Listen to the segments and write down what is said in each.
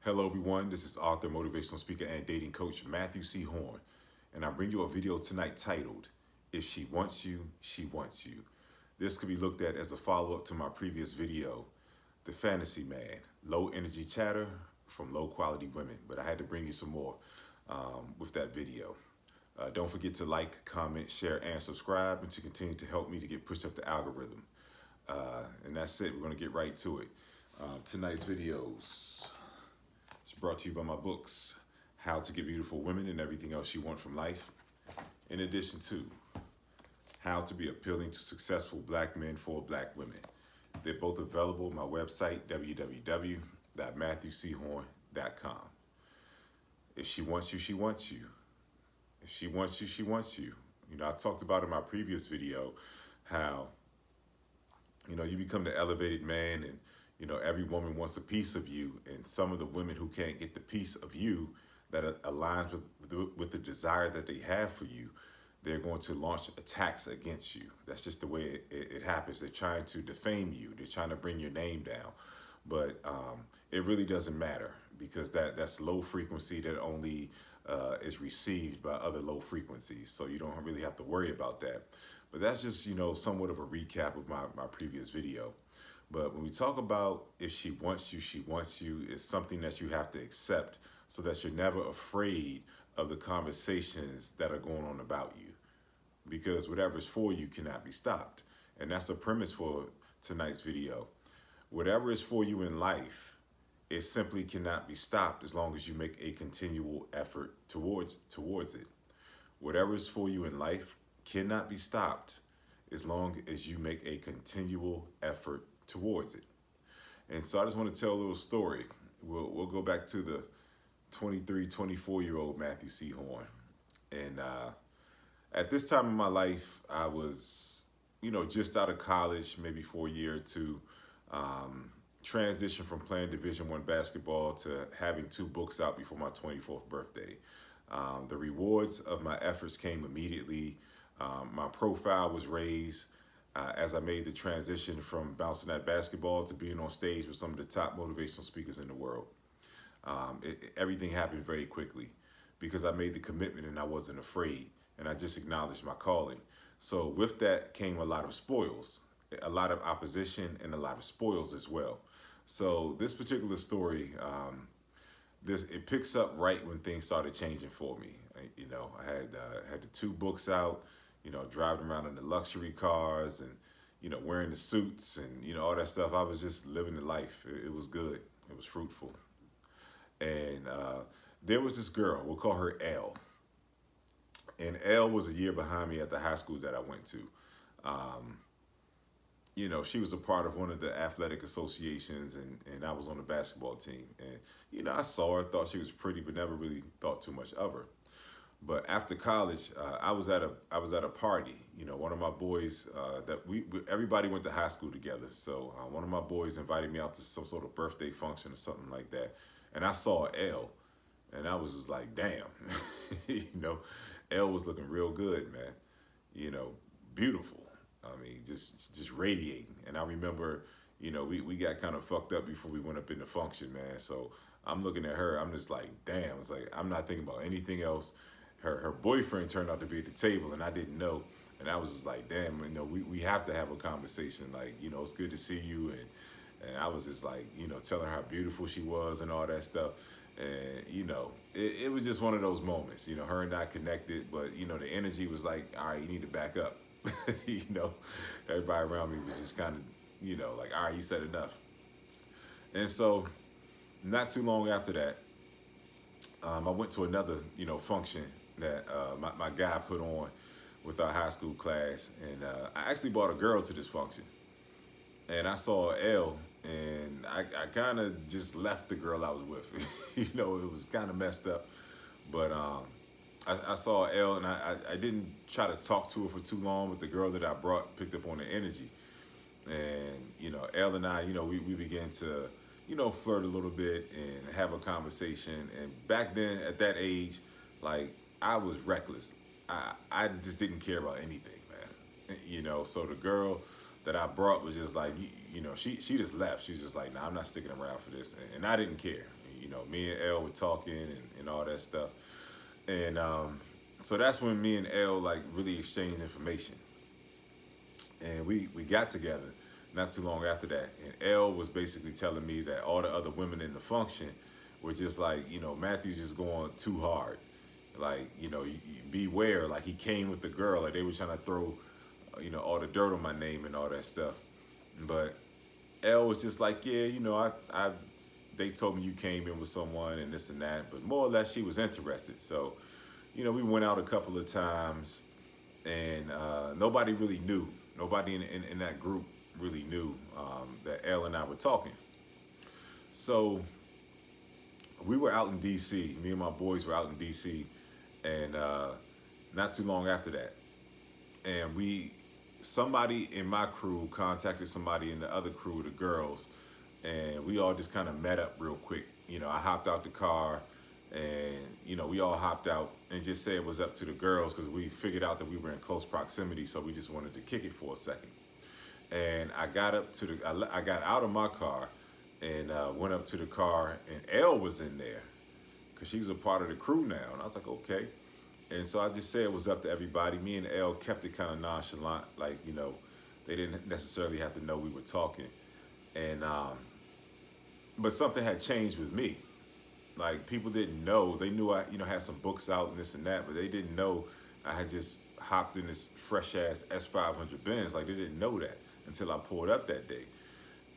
Hello everyone, this is author, motivational speaker, and dating coach Matthew C. Horne, and I bring you a video tonight titled, If She Wants You, She Wants You. This could be looked at as a follow-up to my previous video, The Fantasy Man, Low Energy Chatter from Low Quality Women, but I had to bring you some more with that video. Don't forget to like, comment, share, and subscribe, and to continue to help me to get pushed up the algorithm. And that's it, we're gonna get right to it. Tonight's videos. It's brought to you by my books, How to Get Beautiful Women and Everything Else You Want from Life, in addition to How to Be Appealing to Successful Black Men for Black Women. They're both available on my website, www.matthewchorne.com. If she wants you, she wants you. If she wants you, she wants you. You know, I talked about in my previous video how, you become the elevated man and every woman wants a piece of you, and some of the women who can't get the piece of you that aligns with the desire that they have for you, they're going to launch attacks against you. That's just the way it happens. They're trying to defame you. They're trying to bring your name down. But it really doesn't matter, because that's low frequency that only is received by other low frequencies. So you don't really have to worry about that. But that's just, somewhat of a recap of my previous video. But when we talk about if she wants you, it's something that you have to accept so that you're never afraid of the conversations that are going on about you. Because whatever's for you cannot be stopped. And that's the premise for tonight's video. Whatever is for you in life, it simply cannot be stopped as long as you make a continual effort towards it. Whatever is for you in life cannot be stopped as long as you make a continual effort towards it. And so I just want to tell a little story. We'll go back to the 23, 24-year-old Matthew C. Horne. And at this time in my life, I was, just out of college, maybe for a year or two, transitioned from playing Division I basketball to having 2 books out before my 24th birthday. The rewards of my efforts came immediately. My profile was raised as I made the transition from bouncing that basketball to being on stage with some of the top motivational speakers in the world. Everything happened very quickly because I made the commitment and I wasn't afraid, and I just acknowledged my calling. So with that came a lot of spoils, a lot of opposition, and a lot of spoils as well. So this particular story, it picks up right when things started changing for me. I had the 2 books out, driving around in the luxury cars and, wearing the suits and, all that stuff. I was just living the life. It was good. It was fruitful. And there was this girl, we'll call her Elle. And Elle was a year behind me at the high school that I went to. She was a part of one of the athletic associations, and I was on the basketball team. And, I saw her, thought she was pretty, but never really thought too much of her. But after college, I was at a party. One of my boys everybody went to high school together. So one of my boys invited me out to some sort of birthday function or something like that, and I saw Elle, and I was just like, damn, Elle was looking real good, man. Beautiful. I mean, just radiating. And I remember, we got kind of fucked up before we went up in the function, man. So I'm looking at her. I'm just like, damn. It's like I'm not thinking about anything else. Her boyfriend turned out to be at the table, and I didn't know. And I was just like, damn, we have to have a conversation. Like, it's good to see you. And I was just like, telling her how beautiful she was and all that stuff. And, it was just one of those moments. Her and I connected, but, the energy was like, all right, you need to back up. Everybody around me was just kind of, like, all right, you said enough. And so not too long after that, I went to another, function that my guy put on with our high school class. And I actually brought a girl to this function. And I saw Elle, and I kind of just left the girl I was with. It was kind of messed up. But I saw Elle, and I didn't try to talk to her for too long, but the girl that I brought picked up on the energy. And, Elle and I, we began to, flirt a little bit and have a conversation. And back then, at that age, like, I was reckless. I just didn't care about anything, man. So the girl that I brought was just like, she just left. She was just like, nah, I'm not sticking around for this. And I didn't care. You know, me and Elle were talking and all that stuff. And so that's when me and Elle like really exchanged information. And we got together not too long after that. And Elle was basically telling me that all the other women in the function were just like, you know, Matthew's just going too hard. Like, you know, you beware. Like he came with the girl. Like they were trying to throw, you know, all the dirt on my name and all that stuff. But Elle was just like, yeah, you know, they told me you came in with someone and this and that. But more or less, she was interested. So, you know, we went out a couple of times, and nobody really knew. Nobody in that group really knew that Elle and I were talking. So we were out in D.C. Me and my boys were out in D.C. and not too long after that, and somebody in my crew contacted somebody in the other crew, the girls, and we all just kind of met up real quick. You know, I hopped out the car, and you know, we all hopped out and just said it was up to the girls because we figured out that we were in close proximity, so we just wanted to kick it for a second. And I got I got out of my car and went up to the car, and Elle was in there because she was a part of the crew now, and I was like, okay. And so I just said it was up to everybody. Me and Elle kept it kind of nonchalant, like, you know, they didn't necessarily have to know we were talking. And but something had changed with me. Like people didn't know. They knew I, you know, had some books out and this and that, but they didn't know I had just hopped in this fresh ass S500 Benz. Like they didn't know that until I pulled up that day.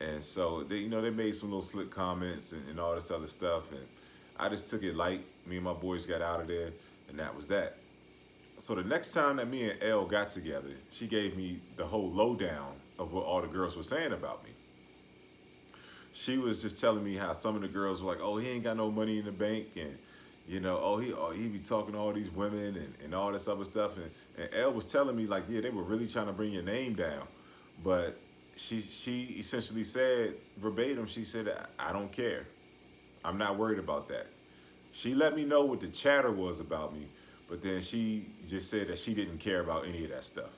And so they, you know, they made some little slick comments and all this other stuff, and I just took it light. Me and my boys got out of there, and that was that. So the next time that me and Elle got together, she gave me the whole lowdown of what all the girls were saying about me. She was just telling me how some of the girls were like, oh, he ain't got no money in the bank, and you know, he be talking to all these women and all this other stuff. And Elle was telling me like, yeah, they were really trying to bring your name down. But she essentially said verbatim, she said, I don't care. I'm not worried about that. She let me know what the chatter was about me, but then she just said that she didn't care about any of that stuff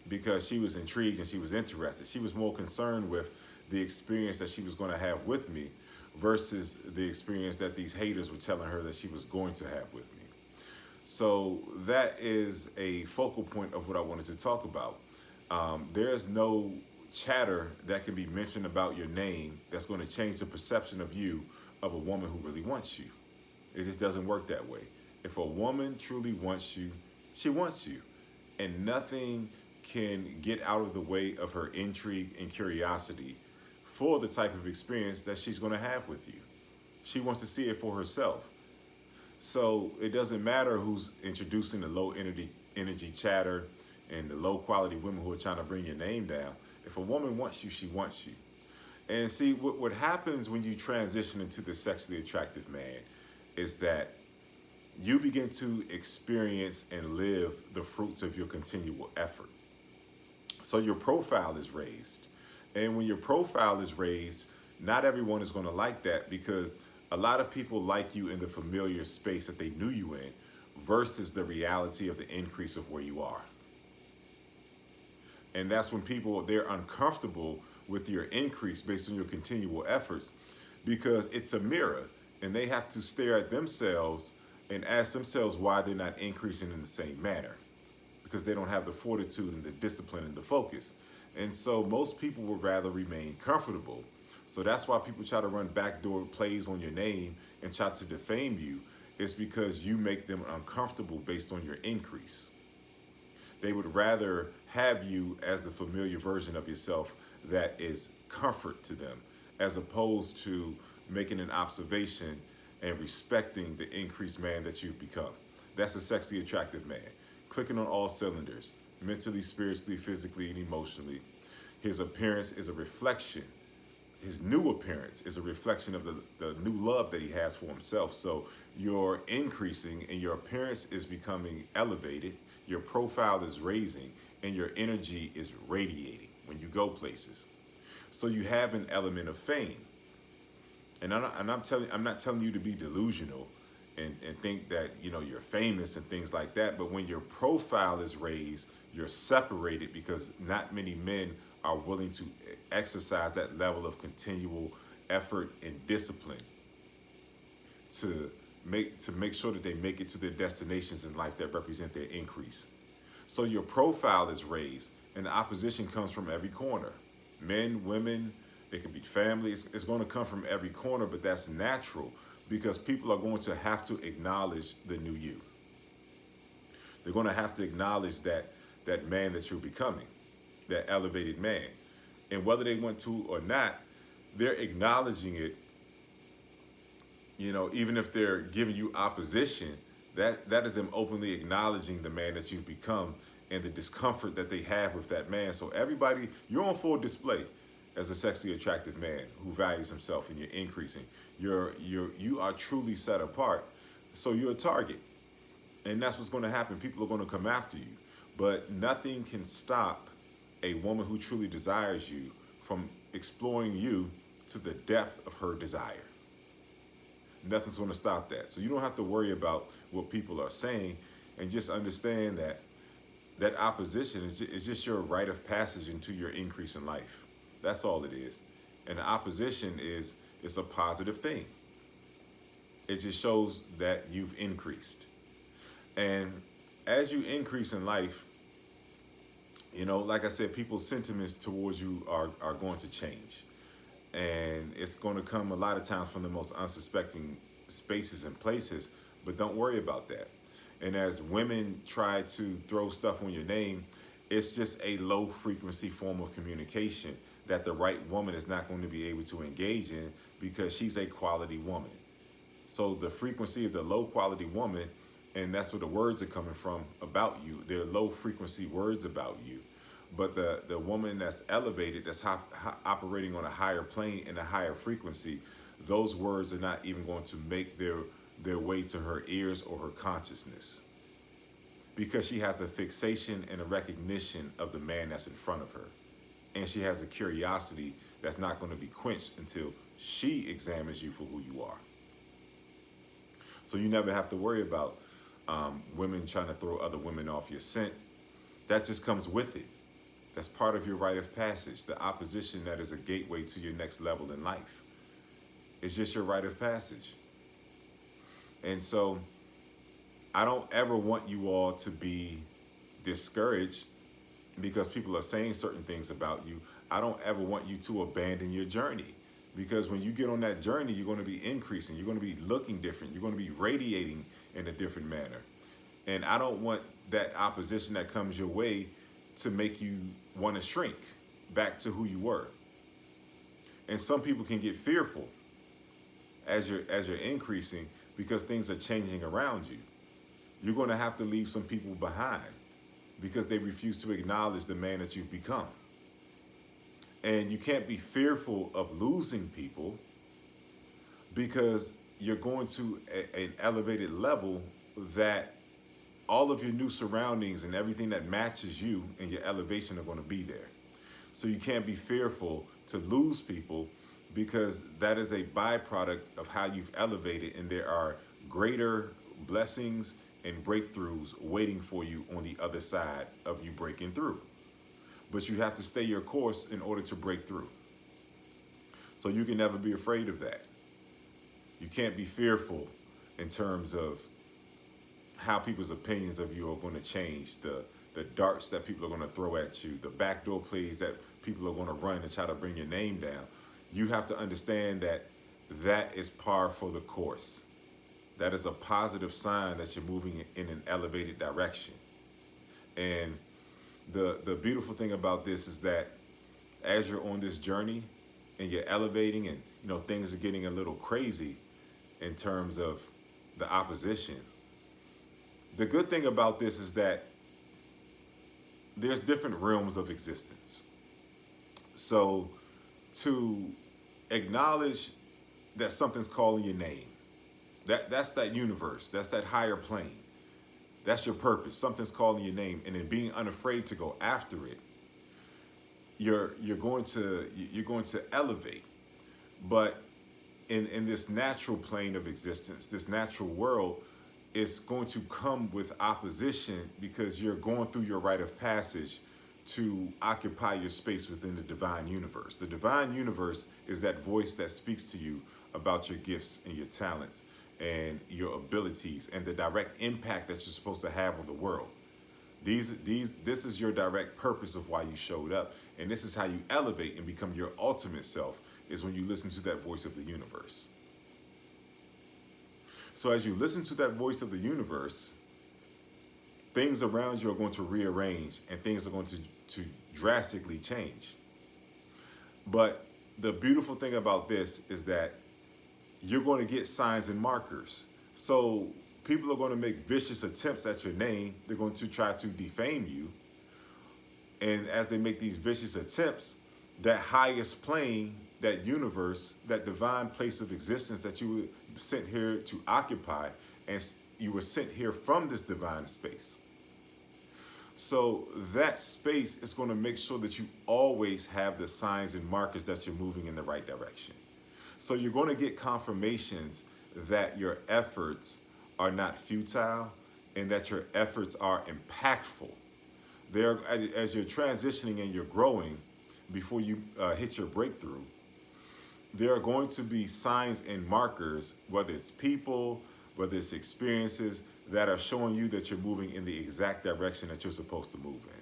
because she was intrigued and she was interested. She was more concerned with the experience that she was going to have with me versus the experience that these haters were telling her that she was going to have with me. So that is a focal point of what I wanted to talk about. There is no chatter that can be mentioned about your name that's going to change the perception of you of a woman who really wants you. It just doesn't work that way. If a woman truly wants you, she wants you. And nothing can get out of the way of her intrigue and curiosity for the type of experience that she's going to have with you. She wants to see it for herself. So it doesn't matter who's introducing the low energy chatter and the low quality women who are trying to bring your name down. If a woman wants you, she wants you. And see, what happens when you transition into the sexually attractive man is that you begin to experience and live the fruits of your continual effort. So your profile is raised. And when your profile is raised, not everyone is going to like that because a lot of people like you in the familiar space that they knew you in versus the reality of the increase of where you are. And that's when they're uncomfortable with your increase based on your continual efforts because it's a mirror and they have to stare at themselves and ask themselves why they're not increasing in the same manner because they don't have the fortitude and the discipline and the focus. And so most people would rather remain comfortable. So that's why people try to run backdoor plays on your name and try to defame you. It's because you make them uncomfortable based on your increase. They would rather have you as the familiar version of yourself that is comfort to them, as opposed to making an observation and respecting the increased man that you've become. That's a sexually attractive man. Clicking on all cylinders, mentally, spiritually, physically, and emotionally. His appearance is a reflection. His new appearance is a reflection of the new love that he has for himself. So you're increasing and your appearance is becoming elevated, your profile is raising, and your energy is radiating when you go places. So you have an element of fame. And I'm not telling you to be delusional and think that, you know, you're famous and things like that. But when your profile is raised, you're separated because not many men are willing to exercise that level of continual effort and discipline. to make sure that they make it to their destinations in life that represent their increase. So your profile is raised, and the opposition comes from every corner. Men, women, it could be family. It's going to come from every corner, but that's natural because people are going to have to acknowledge the new you. They're going to have to acknowledge that man that you're becoming, that elevated man. And whether they want to or not, they're acknowledging it. Even if they're giving you opposition, that is them openly acknowledging the man that you've become and the discomfort that they have with that man. So everybody, you're on full display as a sexually attractive man who values himself, and you're increasing. You are truly set apart. So you're a target. And that's what's going to happen. People are going to come after you. But nothing can stop a woman who truly desires you from exploring you to the depth of her desire. Nothing's going to stop that. So you don't have to worry about what people are saying, and just understand that opposition is just your rite of passage into your increase in life. That's all it is. And the opposition it's a positive thing. It just shows that you've increased. And as you increase in life, like I said, people's sentiments towards you are going to change. And it's going to come a lot of times from the most unsuspecting spaces and places, but don't worry about that. And as women try to throw stuff on your name, it's just a low frequency form of communication that the right woman is not going to be able to engage in because she's a quality woman. So the frequency of the low quality woman, and that's where the words are coming from about you. They're low frequency words about you. But the woman that's elevated, that's operating on a higher plane and a higher frequency, those words are not even going to make their way to her ears or her consciousness, because she has a fixation and a recognition of the man that's in front of her. And she has a curiosity that's not going to be quenched until she examines you for who you are. So you never have to worry about women trying to throw other women off your scent. That just comes with it. That's part of your rite of passage. The opposition that is a gateway to your next level in life. It's just your rite of passage. And so I don't ever want you all to be discouraged because people are saying certain things about you. I don't ever want you to abandon your journey, because when you get on that journey, you're going to be increasing. You're going to be looking different. You're going to be radiating in a different manner. And I don't want that opposition that comes your way to make you want to shrink back to who you were. And some people can get fearful as you're increasing because things are changing around you. You're going to have to leave some people behind because they refuse to acknowledge the man that you've become. And you can't be fearful of losing people because you're going to an elevated level that all of your new surroundings and everything that matches you and your elevation are going to be there. So you can't be fearful to lose people because that is a byproduct of how you've elevated, and there are greater blessings and breakthroughs waiting for you on the other side of you breaking through. But you have to stay your course in order to break through. So you can never be afraid of that. You can't be fearful in terms of how people's opinions of you are going to change, the darts that people are going to throw at you, the backdoor plays that people are going to run and try to bring your name down. You have to understand that that is par for the course. That is a positive sign that you're moving in an elevated direction. And the beautiful thing about this is that as you're on this journey and you're elevating and things are getting a little crazy in terms of the opposition, the good thing about this is that there's different realms of existence. So to acknowledge that something's calling your name, that's that universe, that's that higher plane. That's your purpose. Something's calling your name, and then being unafraid to go after it, you're going to elevate. But in this natural plane of existence, this natural world, it's going to come with opposition because you're going through your rite of passage to occupy your space within the divine universe. The divine universe is that voice that speaks to you about your gifts and your talents and your abilities and the direct impact that you're supposed to have on the world. This is your direct purpose of why you showed up. And this is how you elevate and become your ultimate self, is when you listen to that voice of the universe. So as you listen to that voice of the universe, things around you are going to rearrange and things are going to drastically change. But the beautiful thing about this is that you're going to get signs and markers. So people are going to make vicious attempts at your name. They're going to try to defame you. And as they make these vicious attempts, that highest plane, that universe, that divine place of existence that you were sent here to occupy, and you were sent here from this divine space. So that space is going to make sure that you always have the signs and markers that you're moving in the right direction. So you're going to get confirmations that your efforts are not futile and that your efforts are impactful. As you're transitioning and you're growing, before you hit your breakthrough, there are going to be signs and markers, whether it's people, whether it's experiences, that are showing you that you're moving in the exact direction that you're supposed to move in.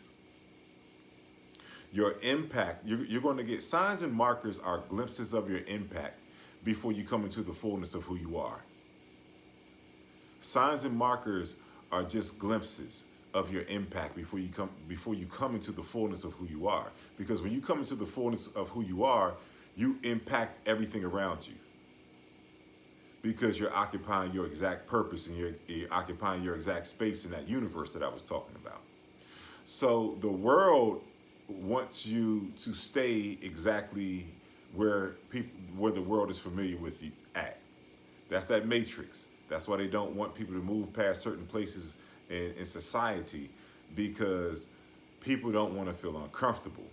Your impact, you're going to get signs and markers are glimpses of your impact before you come into the fullness of who you are. Signs and markers are just glimpses of your impact before you come into the fullness of who you are. Because when you come into the fullness of who you are, you impact everything around you. Because you're occupying your exact purpose and you're occupying your exact space in that universe that I was talking about. So the world wants you to stay exactly where the world is familiar with you at. That's that matrix. That's why they don't want people to move past certain places in society, because people don't want to feel uncomfortable.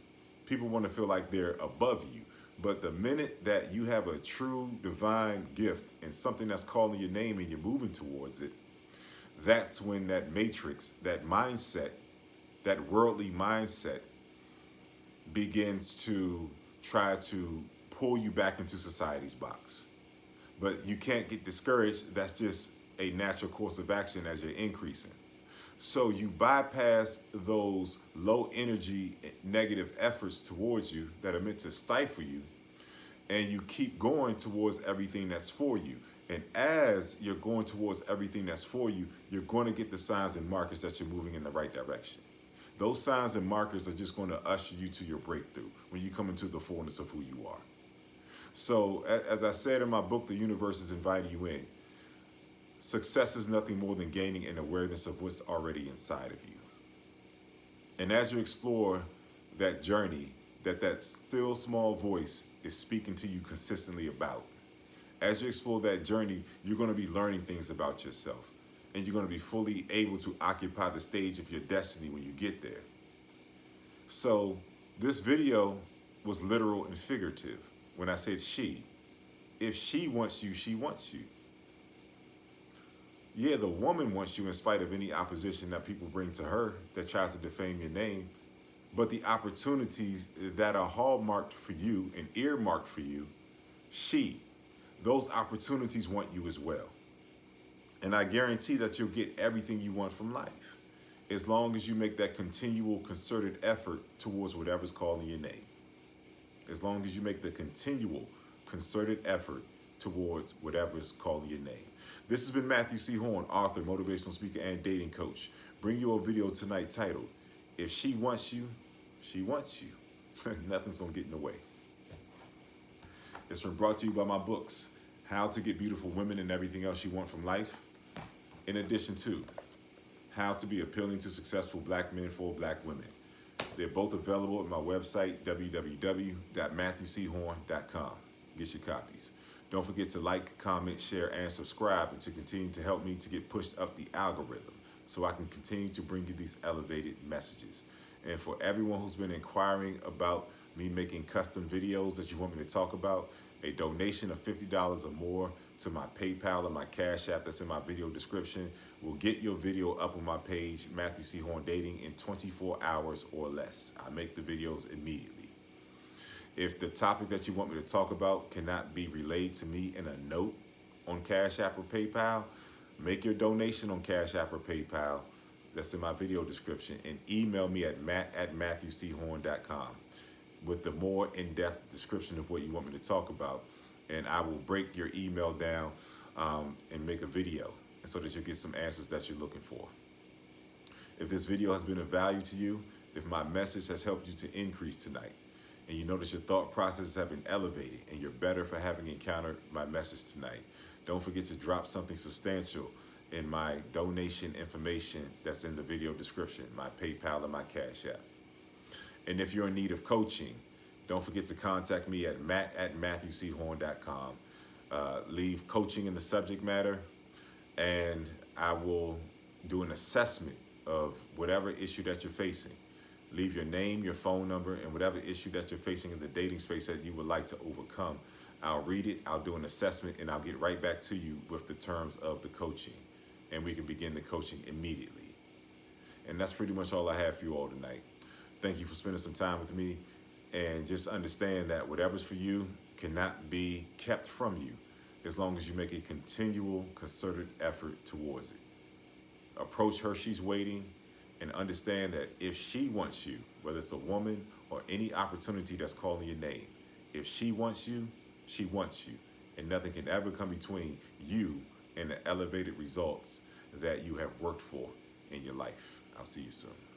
People want to feel like they're above you. But the minute that you have a true divine gift and something that's calling your name and you're moving towards it, that's when that matrix, that mindset, that worldly mindset begins to try to pull you back into society's box. But you can't get discouraged. That's just a natural course of action as you're increasing. So you bypass those low energy negative efforts towards you that are meant to stifle you, and you keep going towards everything that's for you. And as you're going towards everything that's for you, you're going to get the signs and markers that you're moving in the right direction. Those signs and markers are just going to usher you to your breakthrough when you come into the fullness of who you are. So as I said in my book, The Universe is Inviting You In, success is nothing more than gaining an awareness of what's already inside of you. And as you explore that journey that still small voice is speaking to you consistently about, as you explore that journey, you're going to be learning things about yourself. And you're going to be fully able to occupy the stage of your destiny when you get there. So this video was literal and figurative when I said she. If she wants you, she wants you. Yeah, the woman wants you in spite of any opposition that people bring to her that tries to defame your name. But the opportunities that are hallmarked for you and earmarked for you, those opportunities want you as well. And I guarantee that you'll get everything you want from life, as long as you make that continual concerted effort towards whatever's calling your name. As long as you make the continual concerted effort towards whatever's calling your name. This has been Matthew C. Horne, author, motivational speaker, and dating coach. Bring you a video tonight titled, If She Wants You, She Wants You. Nothing's going to get in the way. It's been brought to you by my books, How to Get Beautiful Women and Everything Else You Want from Life, in addition to How to Be Appealing to Successful Black Men for Black Women. They're both available at my website, www.matthewchorne.com. Get your copies. Don't forget to like, comment, share, and subscribe, and to continue to help me to get pushed up the algorithm so I can continue to bring you these elevated messages. And for everyone who's been inquiring about me making custom videos that you want me to talk about, a donation of $50 or more to my PayPal or my Cash App that's in my video description will get your video up on my page, Matthew C. Horne Dating, in 24 hours or less. I make the videos immediately. If the topic that you want me to talk about cannot be relayed to me in a note on Cash App or PayPal, make your donation on Cash App or PayPal. That's in my video description, and email me at matt@matthewchorne.com with the more in-depth description of what you want me to talk about, and I will break your email down and make a video so that you'll get some answers that you're looking for. If this video has been of value to you, if my message has helped you to increase tonight, and you notice your thought processes have been elevated and you're better for having encountered my message tonight, don't forget to drop something substantial in my donation information that's in the video description, my PayPal and my Cash App. And if you're in need of coaching, don't forget to contact me at matt@matthewchorne.com. Leave coaching in the subject matter, and I will do an assessment of whatever issue that you're facing. Leave your name, your phone number, and whatever issue that you're facing in the dating space that you would like to overcome. I'll read it, I'll do an assessment, and I'll get right back to you with the terms of the coaching. And we can begin the coaching immediately. And that's pretty much all I have for you all tonight. Thank you for spending some time with me. And just understand that whatever's for you cannot be kept from you as long as you make a continual, concerted effort towards it. Approach her, she's waiting, and understand that if she wants you, whether it's a woman or any opportunity that's calling your name, if she wants you, she wants you. And nothing can ever come between you and the elevated results that you have worked for in your life. I'll see you soon.